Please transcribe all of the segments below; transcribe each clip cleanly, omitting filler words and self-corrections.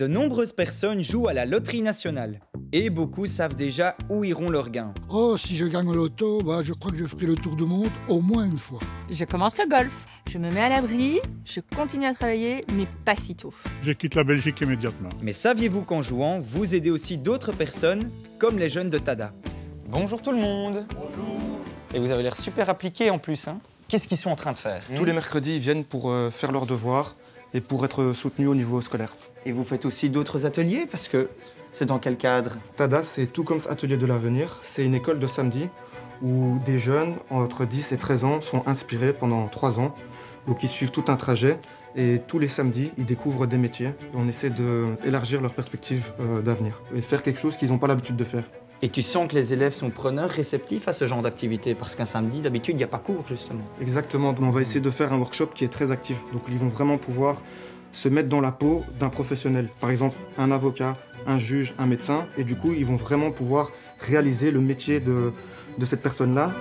De nombreuses personnes jouent à la loterie nationale. Et beaucoup savent déjà où iront leurs gains. Oh, si je gagne au loto, je crois que je ferai le tour du monde au moins une fois. Je commence le golf. Je me mets à l'abri, je continue à travailler, mais pas si tôt. Je quitte la Belgique immédiatement. Mais saviez-vous qu'en jouant, vous aidez aussi d'autres personnes, comme les jeunes de Tada? Bonjour tout le monde. Bonjour. Et vous avez l'air super appliqués en plus, hein. Qu'est-ce qu'ils sont en train de faire? Tous les mercredis, ils viennent pour faire leurs devoirs et pour être soutenus au niveau scolaire. Et vous faites aussi d'autres ateliers, parce que c'est dans quel cadre? Tada, c'est tout comme Atelier de l'avenir. C'est une école de samedi où des jeunes entre 10 et 13 ans sont inspirés pendant 3 ans. Donc ils suivent tout un trajet et tous les samedis, ils découvrent des métiers. On essaie d'élargir leurs perspectives d'avenir et faire quelque chose qu'ils n'ont pas l'habitude de faire. Et tu sens que les élèves sont preneurs, réceptifs à ce genre d'activité? Parce qu'un samedi, d'habitude, il n'y a pas cours, justement. Exactement. On va essayer de faire un workshop qui est très actif. Donc ils vont vraiment pouvoir se mettre dans la peau d'un professionnel. Par exemple, un avocat, un juge, un médecin. Et du coup, ils vont vraiment pouvoir réaliser le métier de cette personne-là.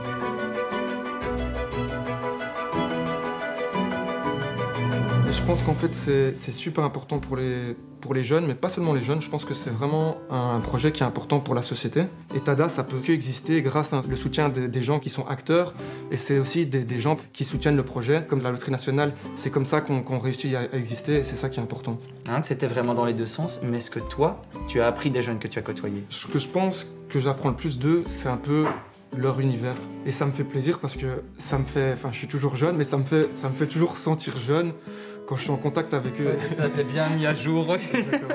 Je pense qu'en fait, c'est super important pour les jeunes, mais pas seulement les jeunes. Je pense que c'est vraiment un projet qui est important pour la société. Et Tada, ça peut qu'exister grâce au soutien des gens qui sont acteurs. Et c'est aussi des gens qui soutiennent le projet, comme la Loterie Nationale. C'est comme ça qu'on réussit à exister et c'est ça qui est important. Hein, c'était vraiment dans les deux sens. Mais est-ce que toi, tu as appris des jeunes que tu as côtoyés? Ce que je pense que j'apprends le plus d'eux, c'est un peu leur univers. Et ça me fait plaisir parce que je suis toujours jeune, mais ça me fait toujours sentir jeune quand je suis en contact avec eux. Ouais, ça t'est bien mis à jour. Exactement.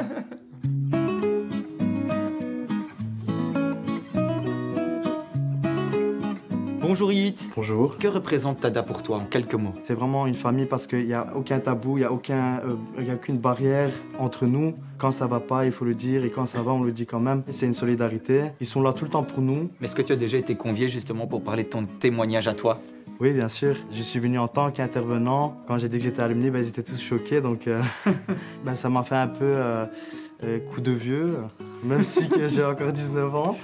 Bonjour Yit. Bonjour. Que représente Tada pour toi en quelques mots? C'est vraiment une famille parce qu'il n'y a aucun tabou, il n'y a aucune barrière entre nous. Quand ça va pas, il faut le dire et quand ça va, on le dit quand même. C'est une solidarité. Ils sont là tout le temps pour nous. Mais est-ce que tu as déjà été convié justement pour parler de ton témoignage à toi? Oui, bien sûr. Je suis venu en tant qu'intervenant. Quand j'ai dit que j'étais alumni, ils étaient tous choqués. Donc ça m'a fait un peu coup de vieux, même si que j'ai encore 19 ans.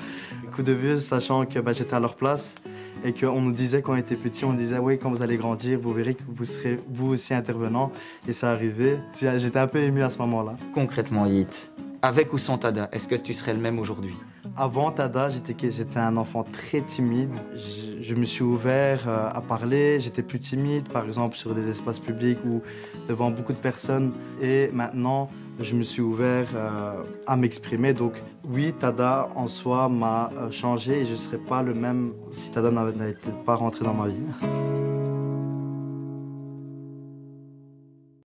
Coup de vieux, sachant que j'étais à leur place et qu'on nous disait quand on était petits, on disait oui, quand vous allez grandir, vous verrez que vous serez vous aussi intervenant. Et ça arrivait. J'étais un peu ému à ce moment-là. Concrètement, Yit, avec ou sans Tada, est-ce que tu serais le même aujourd'hui? Avant Tada, j'étais un enfant très timide. Je me suis ouvert à parler. J'étais plus timide, par exemple, sur des espaces publics ou devant beaucoup de personnes. Et maintenant, je me suis ouvert à m'exprimer. Donc oui, Tada en soi m'a changé et je ne serais pas le même si Tada n'était pas rentré dans ma vie.